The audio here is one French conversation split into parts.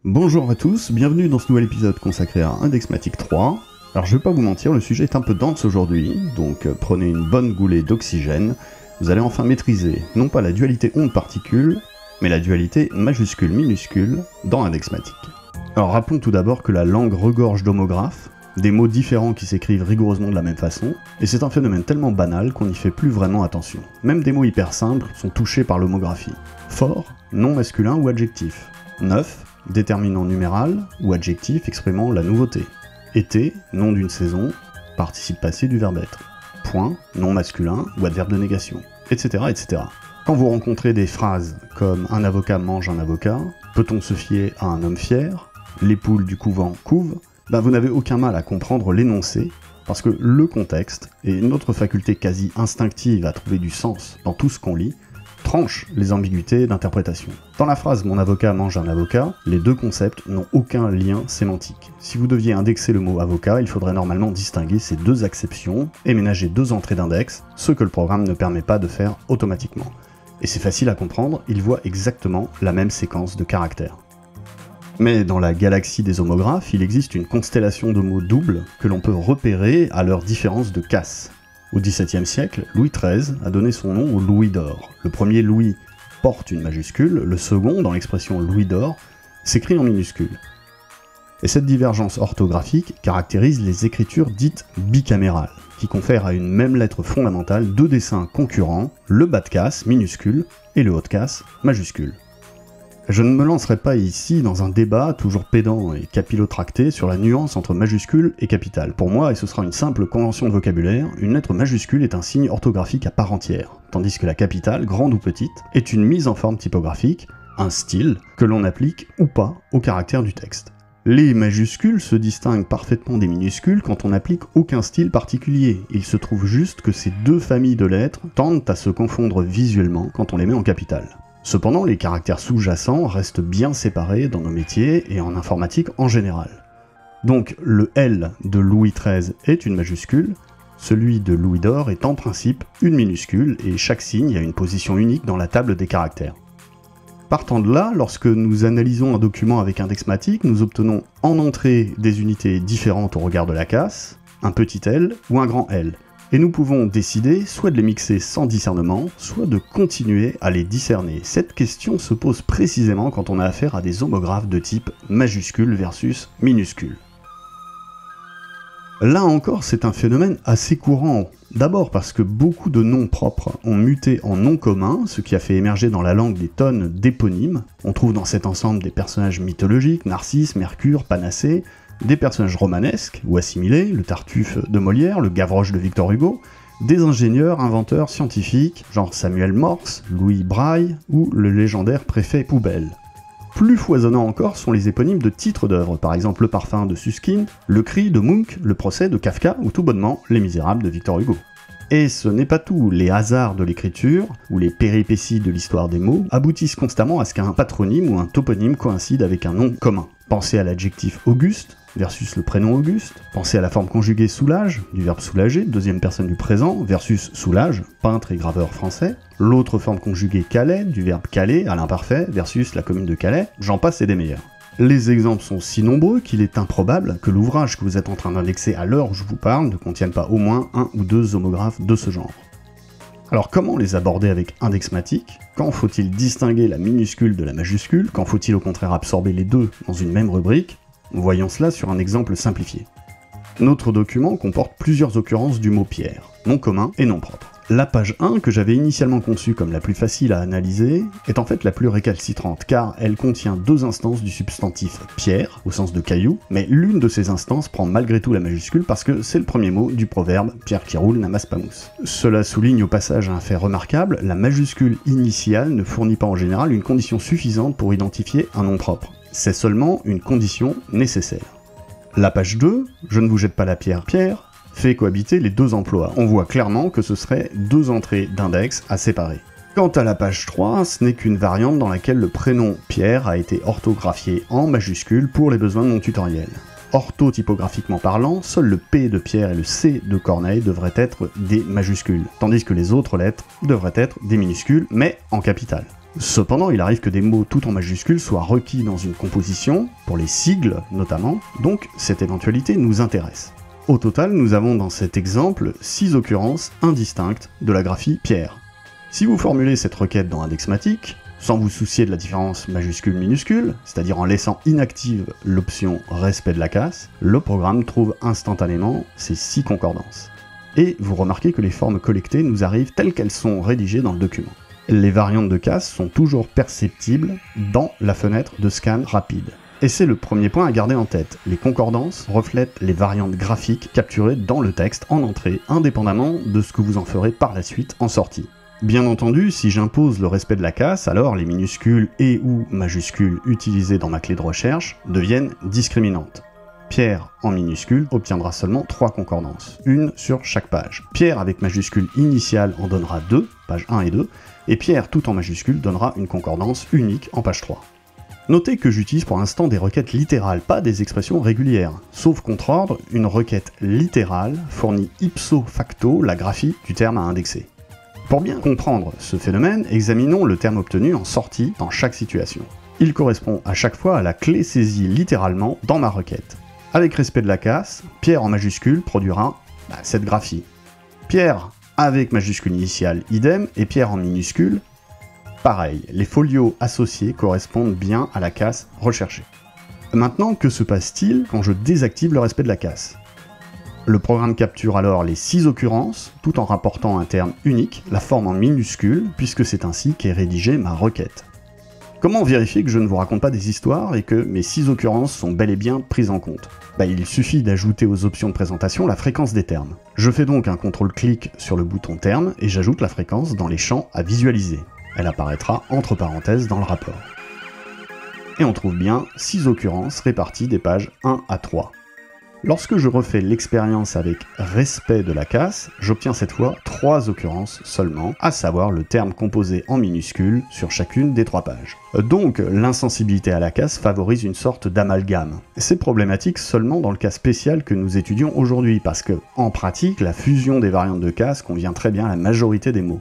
Bonjour à tous, bienvenue dans ce nouvel épisode consacré à Indexmatic 3. Alors je vais pas vous mentir, le sujet est un peu dense aujourd'hui, donc prenez une bonne goulée d'oxygène. Vous allez enfin maîtriser, non pas la dualité onde-particule, mais la dualité majuscule-minuscule dans Indexmatic. Alors rappelons tout d'abord que la langue regorge d'homographes, des mots différents qui s'écrivent rigoureusement de la même façon, et c'est un phénomène tellement banal qu'on n'y fait plus vraiment attention. Même des mots hyper simples sont touchés par l'homographie. Fort, nom masculin ou adjectif. Neuf, déterminant numéral ou adjectif exprimant la nouveauté. Été, nom d'une saison, participe passé du verbe être. Point, nom masculin ou adverbe de négation, etc., etc. Quand vous rencontrez des phrases comme « un avocat mange un avocat »,« peut-on se fier à un homme fier »,« les poules du couvent couvent », vous n'avez aucun mal à comprendre l'énoncé, parce que le contexte, et notre faculté quasi instinctive à trouver du sens dans tout ce qu'on lit, tranche les ambiguïtés d'interprétation. Dans la phrase « mon avocat mange un avocat », les deux concepts n'ont aucun lien sémantique. Si vous deviez indexer le mot « avocat », il faudrait normalement distinguer ces deux acceptions et ménager deux entrées d'index, ce que le programme ne permet pas de faire automatiquement. Et c'est facile à comprendre, il voit exactement la même séquence de caractères. Mais dans la galaxie des homographes, il existe une constellation de mots doubles que l'on peut repérer à leur différence de casse. Au XVIIe siècle, Louis XIII a donné son nom au louis d'or. Le premier Louis porte une majuscule, le second, dans l'expression louis d'or, s'écrit en minuscule. Et cette divergence orthographique caractérise les écritures dites bicamérales, qui confèrent à une même lettre fondamentale deux dessins concurrents, le bas de casse minuscule et le haut de casse majuscule. Je ne me lancerai pas ici dans un débat toujours pédant et capillotracté sur la nuance entre majuscule et capitale. Pour moi, et ce sera une simple convention de vocabulaire, une lettre majuscule est un signe orthographique à part entière, tandis que la capitale, grande ou petite, est une mise en forme typographique, un style, que l'on applique ou pas au caractère du texte. Les majuscules se distinguent parfaitement des minuscules quand on n'applique aucun style particulier. Il se trouve juste que ces deux familles de lettres tendent à se confondre visuellement quand on les met en capitale. Cependant, les caractères sous-jacents restent bien séparés dans nos métiers et en informatique en général. Donc le L de Louis XIII est une majuscule, celui de Louis d'or est en principe une minuscule et chaque signe a une position unique dans la table des caractères. Partant de là, lorsque nous analysons un document avec Indexmatic, nous obtenons en entrée des unités différentes au regard de la casse, un petit L ou un grand L. Et nous pouvons décider soit de les mixer sans discernement, soit de continuer à les discerner. Cette question se pose précisément quand on a affaire à des homographes de type majuscule versus minuscule. Là encore, c'est un phénomène assez courant. D'abord parce que beaucoup de noms propres ont muté en noms communs, ce qui a fait émerger dans la langue des tonnes d'éponymes. On trouve dans cet ensemble des personnages mythologiques, Narcisse, Mercure, Panacée, des personnages romanesques ou assimilés, le Tartuffe de Molière, le Gavroche de Victor Hugo, des ingénieurs, inventeurs, scientifiques, genre Samuel Morse, Louis Braille ou le légendaire préfet Poubelle. Plus foisonnants encore sont les éponymes de titres d'œuvres, par exemple Le Parfum de Suskind, Le Cri de Munch, Le Procès de Kafka ou tout bonnement Les Misérables de Victor Hugo. Et ce n'est pas tout, les hasards de l'écriture, ou les péripéties de l'histoire des mots, aboutissent constamment à ce qu'un patronyme ou un toponyme coïncide avec un nom commun. Pensez à l'adjectif Auguste versus le prénom Auguste, pensez à la forme conjuguée soulage, du verbe soulager, deuxième personne du présent, versus soulage, peintre et graveur français, l'autre forme conjuguée Calais, du verbe caler, à l'imparfait, versus la commune de Calais, j'en passe et des meilleurs. Les exemples sont si nombreux qu'il est improbable que l'ouvrage que vous êtes en train d'indexer à l'heure où je vous parle ne contienne pas au moins un ou deux homographes de ce genre. Alors comment les aborder avec Indexmatic? Quand faut-il distinguer la minuscule de la majuscule? Quand faut-il au contraire absorber les deux dans une même rubrique? Voyons cela sur un exemple simplifié. Notre document comporte plusieurs occurrences du mot pierre, nom commun et nom propre. La page 1, que j'avais initialement conçue comme la plus facile à analyser, est en fait la plus récalcitrante, car elle contient deux instances du substantif pierre, au sens de caillou, mais l'une de ces instances prend malgré tout la majuscule parce que c'est le premier mot du proverbe « pierre qui roule n'amasse pas mousse ». Cela souligne au passage un fait remarquable, la majuscule initiale ne fournit pas en général une condition suffisante pour identifier un nom propre. C'est seulement une condition nécessaire. La page 2, je ne vous jette pas la pierre, fait cohabiter les deux emplois. On voit clairement que ce seraient deux entrées d'index à séparer. Quant à la page 3, ce n'est qu'une variante dans laquelle le prénom Pierre a été orthographié en majuscule pour les besoins de mon tutoriel. Orthotypographiquement parlant, seul le P de Pierre et le C de Corneille devraient être des majuscules, tandis que les autres lettres devraient être des minuscules, mais en capitales. Cependant, il arrive que des mots tout en majuscules soient requis dans une composition, pour les sigles notamment, donc cette éventualité nous intéresse. Au total, nous avons dans cet exemple 6 occurrences indistinctes de la graphie Pierre. Si vous formulez cette requête dans Indexmatic, sans vous soucier de la différence majuscule-minuscule, c'est-à-dire en laissant inactive l'option respect de la casse, le programme trouve instantanément ces 6 concordances. Et vous remarquez que les formes collectées nous arrivent telles qu'elles sont rédigées dans le document. Les variantes de casse sont toujours perceptibles dans la fenêtre de scan rapide. Et c'est le premier point à garder en tête. Les concordances reflètent les variantes graphiques capturées dans le texte en entrée, indépendamment de ce que vous en ferez par la suite en sortie. Bien entendu, si j'impose le respect de la casse, alors les minuscules et ou majuscules utilisées dans ma clé de recherche deviennent discriminantes. Pierre en minuscule obtiendra seulement 3 concordances, une sur chaque page. Pierre avec majuscule initiale en donnera 2, page 1 et 2, et Pierre tout en majuscule donnera une concordance unique en page 3. Notez que j'utilise pour l'instant des requêtes littérales, pas des expressions régulières. Sauf contre ordre, une requête littérale fournit ipso facto la graphie du terme à indexer. Pour bien comprendre ce phénomène, examinons le terme obtenu en sortie dans chaque situation. Il correspond à chaque fois à la clé saisie littéralement dans ma requête. Avec respect de la casse, Pierre en majuscule produira cette graphie. Pierre avec majuscule initiale, idem, et Pierre en minuscule, pareil. Les folios associés correspondent bien à la casse recherchée. Maintenant, que se passe-t-il quand je désactive le respect de la casse ? Le programme capture alors les 6 occurrences, tout en rapportant un terme unique, la forme en minuscule, puisque c'est ainsi qu'est rédigée ma requête. Comment vérifier que je ne vous raconte pas des histoires et que mes 6 occurrences sont bel et bien prises en compte ? Il suffit d'ajouter aux options de présentation la fréquence des termes. Je fais donc un contrôle-clic sur le bouton terme et j'ajoute la fréquence dans les champs à visualiser. Elle apparaîtra entre parenthèses dans le rapport. Et on trouve bien 6 occurrences réparties des pages 1 à 3. Lorsque je refais l'expérience avec respect de la casse, j'obtiens cette fois 3 occurrences seulement, à savoir le terme composé en minuscules sur chacune des 3 pages. Donc l'insensibilité à la casse favorise une sorte d'amalgame. C'est problématique seulement dans le cas spécial que nous étudions aujourd'hui, parce que, en pratique, la fusion des variantes de casse convient très bien à la majorité des mots.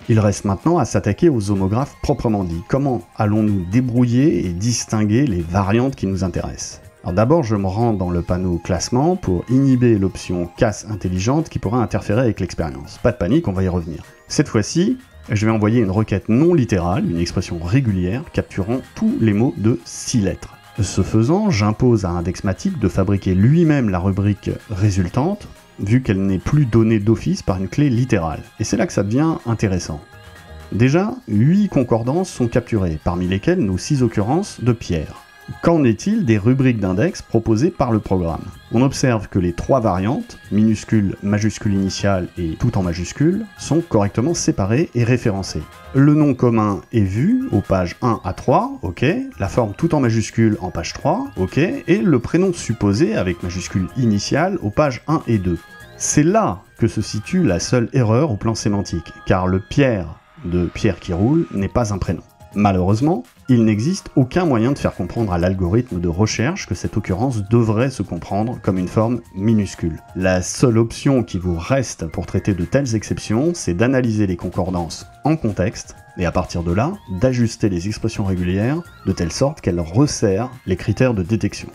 Il reste maintenant à s'attaquer aux homographes proprement dit. Comment allons-nous débrouiller et distinguer les variantes qui nous intéressent ? Alors d'abord, je me rends dans le panneau classement pour inhiber l'option casse intelligente qui pourrait interférer avec l'expérience. Pas de panique, on va y revenir. Cette fois-ci, je vais envoyer une requête non littérale, une expression régulière, capturant tous les mots de 6 lettres. Ce faisant, j'impose à Indexmatic de fabriquer lui-même la rubrique résultante, vu qu'elle n'est plus donnée d'office par une clé littérale. Et c'est là que ça devient intéressant. Déjà, 8 concordances sont capturées, parmi lesquelles nos 6 occurrences de Pierre. Qu'en est-il des rubriques d'index proposées par le programme ? On observe que les 3 variantes, minuscule, majuscule initiale et tout en majuscule, sont correctement séparées et référencées. Le nom commun est vu aux pages 1 à 3, ok, la forme tout en majuscule en page 3, ok, et le prénom supposé avec majuscule initiale aux pages 1 et 2. C'est là que se situe la seule erreur au plan sémantique, car le Pierre de Pierre qui roule n'est pas un prénom. Malheureusement, il n'existe aucun moyen de faire comprendre à l'algorithme de recherche que cette occurrence devrait se comprendre comme une forme minuscule. La seule option qui vous reste pour traiter de telles exceptions, c'est d'analyser les concordances en contexte, et à partir de là, d'ajuster les expressions régulières de telle sorte qu'elles resserrent les critères de détection.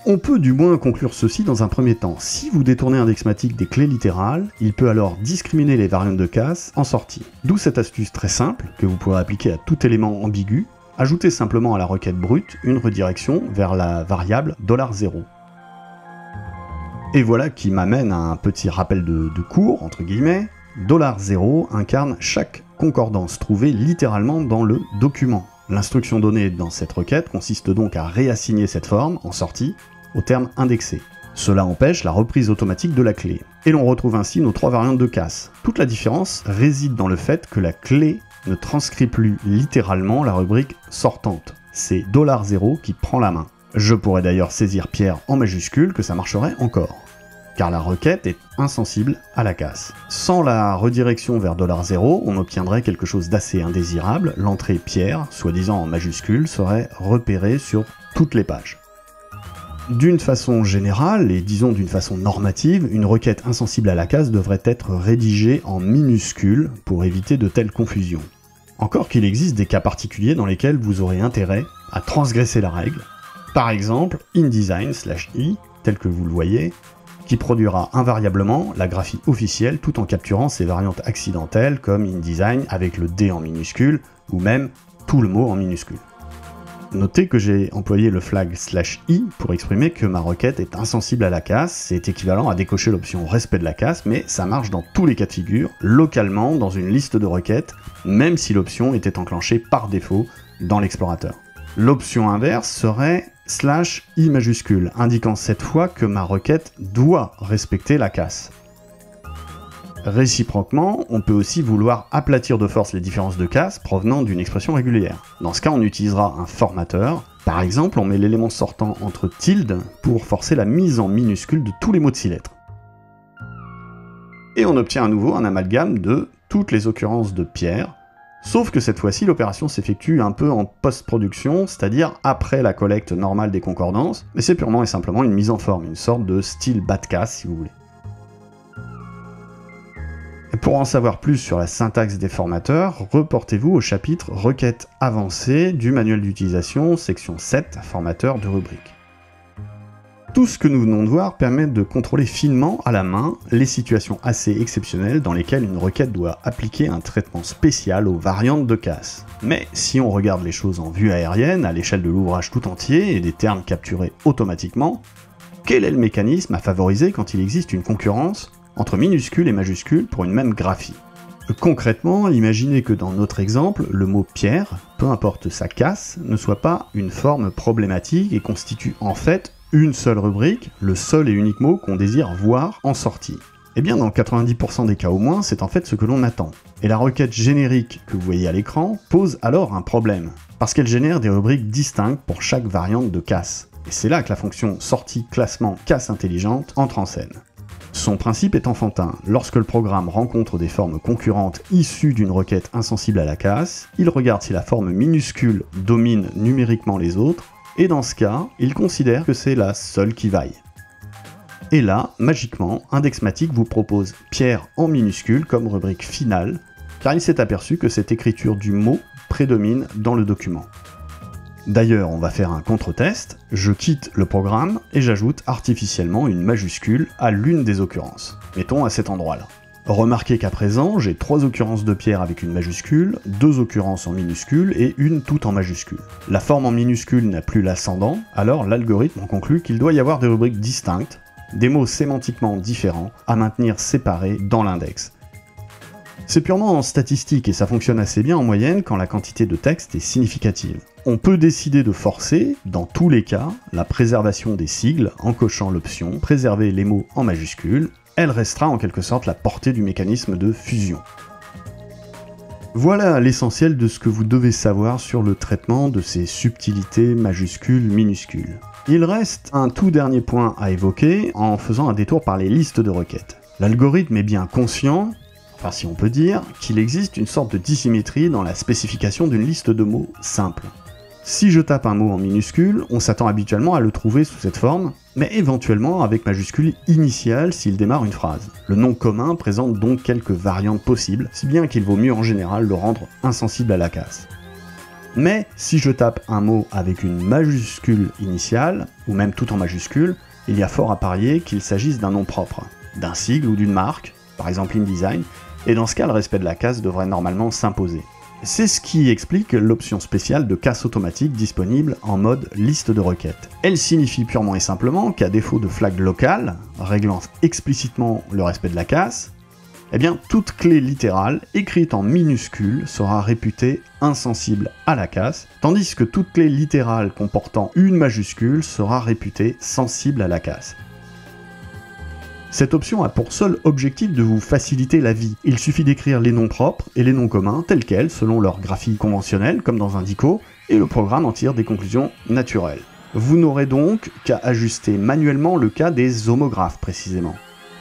On peut du moins conclure ceci dans un premier temps. Si vous détournez Indexmatic des clés littérales, il peut alors discriminer les variantes de casse en sortie. D'où cette astuce très simple, que vous pourrez appliquer à tout élément ambigu, ajoutez simplement à la requête brute une redirection vers la variable $0. Et voilà qui m'amène à un petit rappel de cours, entre guillemets. $0 incarne chaque concordance trouvée littéralement dans le document. L'instruction donnée dans cette requête consiste donc à réassigner cette forme, en sortie, au terme indexé. Cela empêche la reprise automatique de la clé. Et l'on retrouve ainsi nos 3 variantes de casse. Toute la différence réside dans le fait que la clé ne transcrit plus littéralement la rubrique sortante. C'est $0 qui prend la main. Je pourrais d'ailleurs saisir Pierre en majuscule que ça marcherait encore. car la requête est insensible à la casse. Sans la redirection vers $0, on obtiendrait quelque chose d'assez indésirable, l'entrée Pierre, soi-disant en majuscule, serait repérée sur toutes les pages. D'une façon générale, et disons d'une façon normative, une requête insensible à la casse devrait être rédigée en minuscules pour éviter de telles confusions. Encore qu'il existe des cas particuliers dans lesquels vous aurez intérêt à transgresser la règle, par exemple InDesign/i, tel que vous le voyez, qui produira invariablement la graphie officielle tout en capturant ses variantes accidentelles comme InDesign avec le D en minuscule ou même tout le mot en minuscule. Notez que j'ai employé le flag /i pour exprimer que ma requête est insensible à la casse, c'est équivalent à décocher l'option respect de la casse, mais ça marche dans tous les cas de figure, localement dans une liste de requêtes, même si l'option était enclenchée par défaut dans l'explorateur. L'option inverse serait /i majuscule, indiquant cette fois que ma requête doit respecter la casse. Réciproquement, on peut aussi vouloir aplatir de force les différences de casse provenant d'une expression régulière. Dans ce cas, on utilisera un formateur. Par exemple, on met l'élément sortant entre tilde pour forcer la mise en minuscule de tous les mots de 6 lettres. Et on obtient à nouveau un amalgame de toutes les occurrences de Pierre, sauf que cette fois-ci, l'opération s'effectue un peu en post-production, c'est-à-dire après la collecte normale des concordances, mais c'est purement et simplement une mise en forme, une sorte de style bas de casse si vous voulez. Pour en savoir plus sur la syntaxe des formateurs, reportez-vous au chapitre Requêtes avancées du manuel d'utilisation, section 7, formateur de rubrique. Tout ce que nous venons de voir permet de contrôler finement à la main les situations assez exceptionnelles dans lesquelles une requête doit appliquer un traitement spécial aux variantes de casse. Mais si on regarde les choses en vue aérienne, à l'échelle de l'ouvrage tout entier et des termes capturés automatiquement, quel est le mécanisme à favoriser quand il existe une concurrence entre minuscules et majuscules pour une même graphie? Concrètement, imaginez que dans notre exemple, le mot Pierre, peu importe sa casse, ne soit pas une forme problématique et constitue en fait une seule rubrique, le seul et unique mot qu'on désire voir en sortie. Eh bien dans 90% des cas au moins, c'est en fait ce que l'on attend. Et la requête générique que vous voyez à l'écran pose alors un problème, parce qu'elle génère des rubriques distinctes pour chaque variante de casse. Et c'est là que la fonction sortie classement casse intelligente entre en scène. Son principe est enfantin. Lorsque le programme rencontre des formes concurrentes issues d'une requête insensible à la casse, il regarde si la forme minuscule domine numériquement les autres, et dans ce cas, il considère que c'est la seule qui vaille. Et là, magiquement, Indexmatic vous propose Pierre en minuscule comme rubrique finale, car il s'est aperçu que cette écriture du mot prédomine dans le document. D'ailleurs, on va faire un contre-test, je quitte le programme et j'ajoute artificiellement une majuscule à l'une des occurrences. Mettons à cet endroit-là. Remarquez qu'à présent, j'ai 3 occurrences de Pierre avec une majuscule, 2 occurrences en minuscule et une toute en majuscule. La forme en minuscule n'a plus l'ascendant, alors l'algorithme en conclut qu'il doit y avoir des rubriques distinctes, des mots sémantiquement différents à maintenir séparés dans l'index. C'est purement statistique et ça fonctionne assez bien en moyenne quand la quantité de texte est significative. On peut décider de forcer, dans tous les cas, la préservation des sigles en cochant l'option « Préserver les mots en majuscules ». Elle restera en quelque sorte la portée du mécanisme de fusion. Voilà l'essentiel de ce que vous devez savoir sur le traitement de ces subtilités majuscules-minuscules. Il reste un tout dernier point à évoquer en faisant un détour par les listes de requêtes. L'algorithme est bien conscient, enfin si on peut dire, qu'il existe une sorte de dissymétrie dans la spécification d'une liste de mots simple. Si je tape un mot en minuscule, on s'attend habituellement à le trouver sous cette forme, mais éventuellement avec majuscule initiale s'il démarre une phrase. Le nom commun présente donc quelques variantes possibles, si bien qu'il vaut mieux en général le rendre insensible à la casse. Mais si je tape un mot avec une majuscule initiale, ou même tout en majuscule, il y a fort à parier qu'il s'agisse d'un nom propre, d'un sigle ou d'une marque, par exemple InDesign, et dans ce cas le respect de la casse devrait normalement s'imposer. C'est ce qui explique l'option spéciale de casse automatique disponible en mode liste de requêtes. Elle signifie purement et simplement qu'à défaut de flag local, réglant explicitement le respect de la casse, eh bien toute clé littérale écrite en minuscule sera réputée insensible à la casse, tandis que toute clé littérale comportant une majuscule sera réputée sensible à la casse. Cette option a pour seul objectif de vous faciliter la vie. Il suffit d'écrire les noms propres et les noms communs tels quels, selon leur graphie conventionnelle, comme dans un dico, et le programme en tire des conclusions naturelles. Vous n'aurez donc qu'à ajuster manuellement le cas des homographes précisément.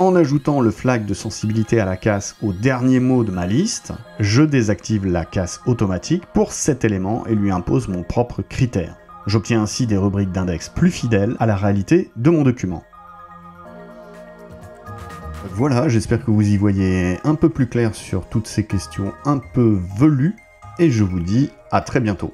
En ajoutant le flag de sensibilité à la casse au dernier mot de ma liste, je désactive la casse automatique pour cet élément et lui impose mon propre critère. J'obtiens ainsi des rubriques d'index plus fidèles à la réalité de mon document. Voilà, j'espère que vous y voyez un peu plus clair sur toutes ces questions un peu velues, et je vous dis à très bientôt.